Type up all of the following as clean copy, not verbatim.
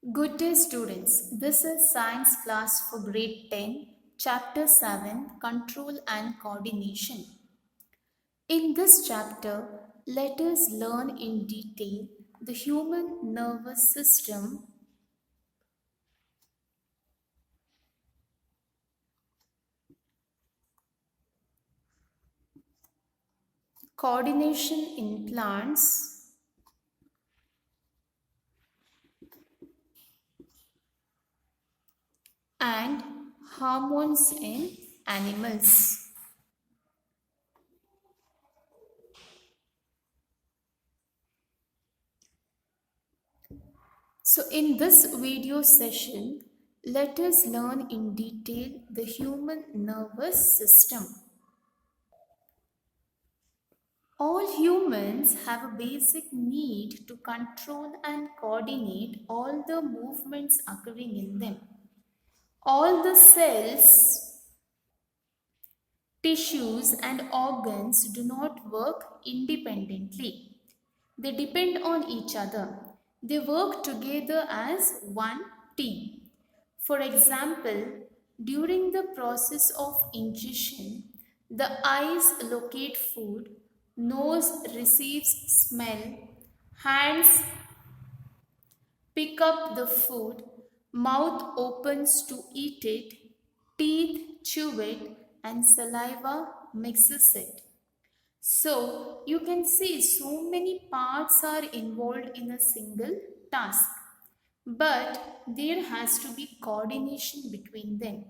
Good day, students. This is science class for grade 10, chapter 7, Control and Coordination. In this chapter, let us learn in detail the human nervous system, coordination in plants, and hormones in animals. So, in this video session, let us learn in detail the human nervous system. All humans have a basic need to control and coordinate all the movements occurring in them. All the cells, tissues, and organs do not work independently. They depend on each other. They work together as one team. For example, during the process of ingestion, the eyes locate food, nose receives smell, hands pick up the food, mouth opens to eat it, teeth chew it, and saliva mixes it. So you can see so many parts are involved in a single task, but there has to be coordination between them.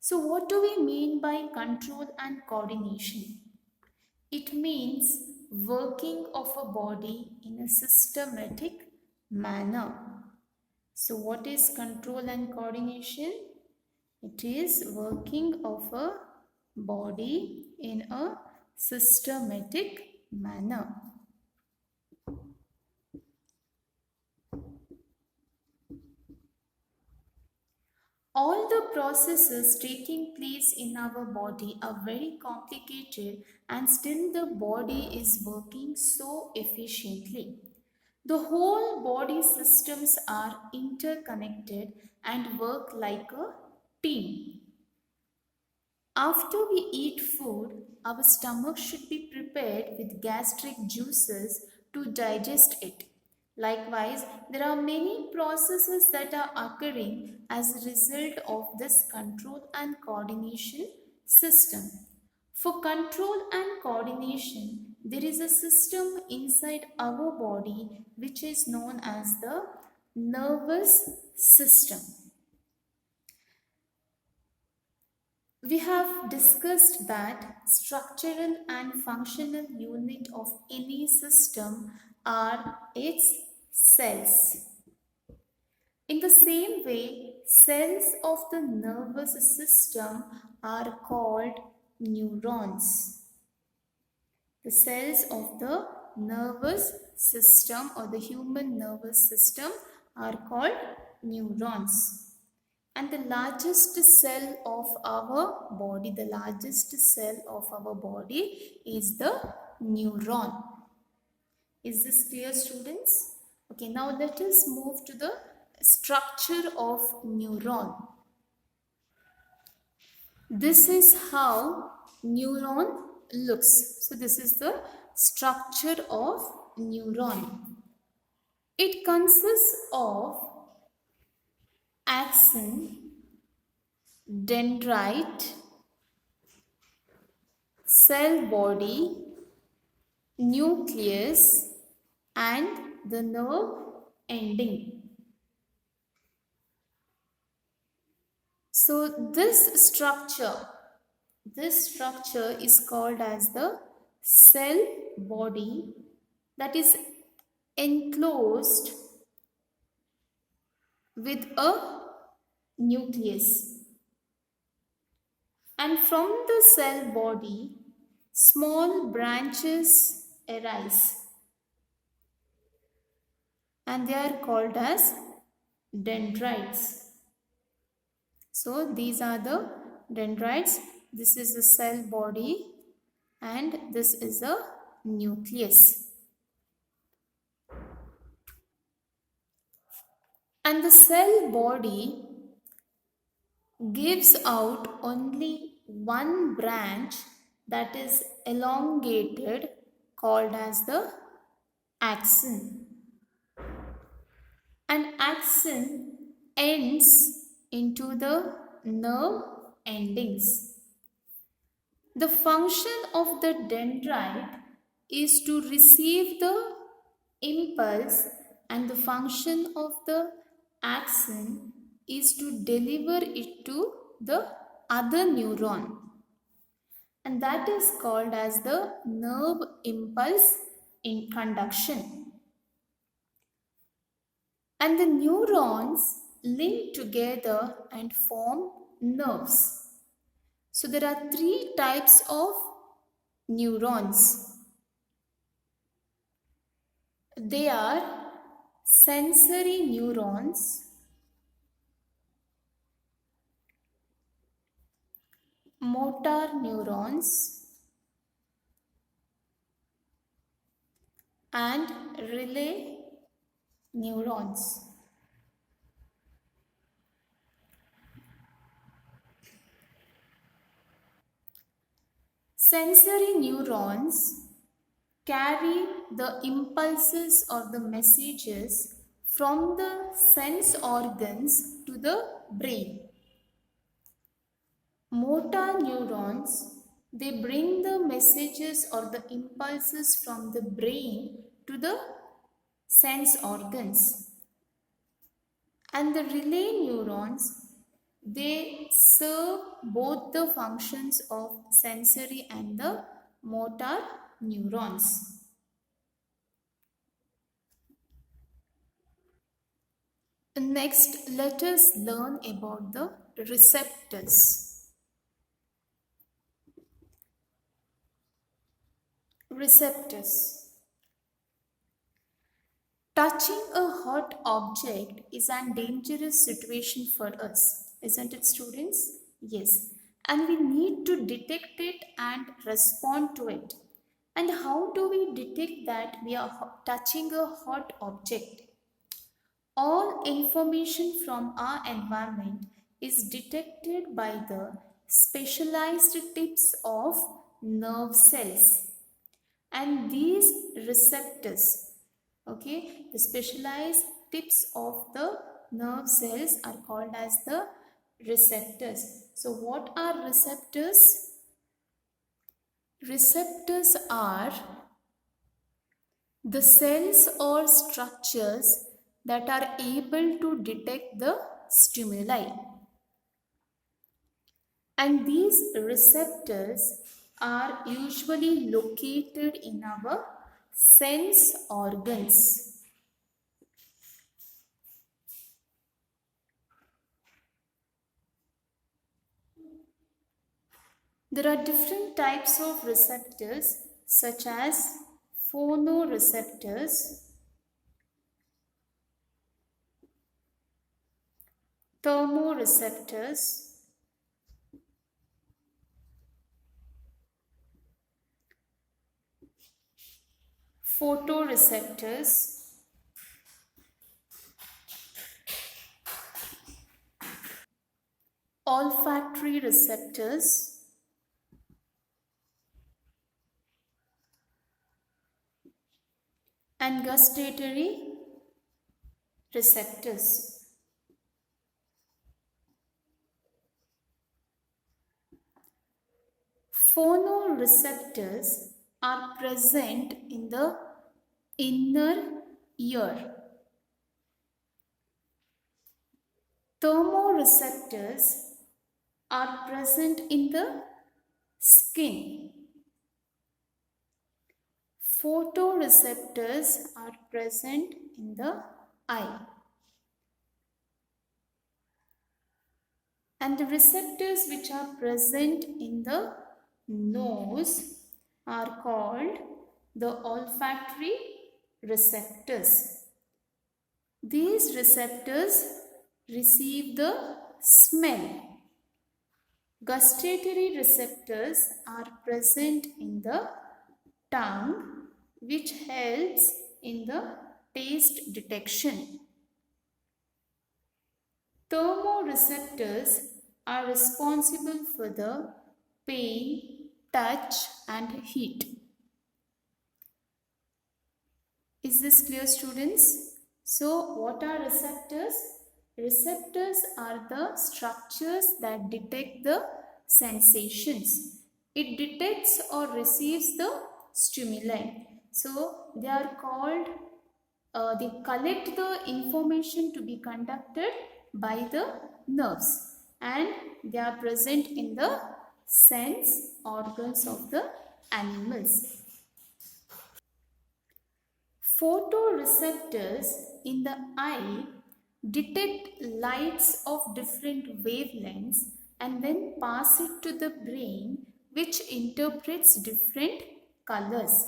So, what do we mean by control and coordination? It means working of a body in a systematic manner. So, what is control and coordination? It is working of a body in a systematic manner. All the processes taking place in our body are very complicated, and still the body is working so efficiently. The whole body systems are interconnected and work like a team. After we eat food, our stomach should be prepared with gastric juices to digest it. Likewise, there are many processes that are occurring as a result of this control and coordination system. For control and coordination, there is a system inside our body which is known as the nervous system. We have discussed that structural and functional unit of any system are its cells. In the same way, cells of the nervous system are called neurons. The cells of the nervous system or the human nervous system are called neurons. And the largest cell of our body, is the neuron. Is this clear, students? Okay, now let us move to the structure of neuron. This is how neuron looks. So this is the structure of neuron. It consists of axon, dendrite, cell body, nucleus, and the nerve ending. So this structure is called as the cell body, that is enclosed with a nucleus. And from the cell body, small branches arise, and they are called as dendrites. So these are the dendrites. This is the cell body, and this is a nucleus. And the cell body gives out only one branch that is elongated, called as the axon. An axon ends into the nerve endings. The function of the dendrite is to receive the impulse, and the function of the axon is to deliver it to the other neuron, and that is called as the nerve impulse in conduction. And the neurons link together and form nerves. So there are three types of neurons. They are sensory neurons, motor neurons, and relay neurons. Sensory neurons carry the impulses or the messages from the sense organs to the brain. Motor neurons, they bring the messages or the impulses from the brain to the sense organs. And the relay neurons, they serve both the functions of sensory and the motor neurons. Next, let us learn about the receptors. Receptors. Touching a hot object is a dangerous situation for us, isn't it, students? Yes. And we need to detect it and respond to it. And how do we detect that we are touching a hot object? All information from our environment is detected by the specialized tips of nerve cells. And these receptors, okay, the specialized tips of the nerve cells are called as the receptors. So what are receptors? Receptors are the cells or structures that are able to detect the stimuli. And these receptors are usually located in our sense organs. There are different types of receptors such as phonoreceptors, thermoreceptors, photoreceptors, olfactory receptors, and gustatory receptors. Phonoreceptors are present in the inner ear. Thermoreceptors are present in the skin. Photoreceptors are present in the eye. And the receptors which are present in the nose are called the olfactory receptors. These receptors receive the smell. Gustatory receptors are present in the tongue, which helps in the taste detection. Thermoreceptors are responsible for the pain, touch, and heat. Is this clear, students? So, what are receptors? Receptors are the structures that detect the sensations. It detects or receives the stimuli. So, they are called, they collect the information to be conducted by the nerves, and they are present in the sense organs of the animals. Photoreceptors in the eye detect lights of different wavelengths and then pass it to the brain, which interprets different colors.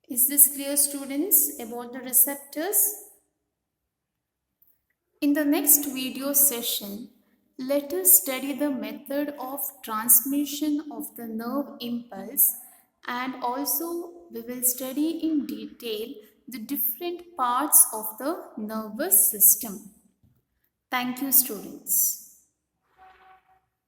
Is this clear, students, about the receptors? In the next video session, let us study the method of transmission of the nerve impulse, and also we will study in detail the different parts of the nervous system. Thank you, students.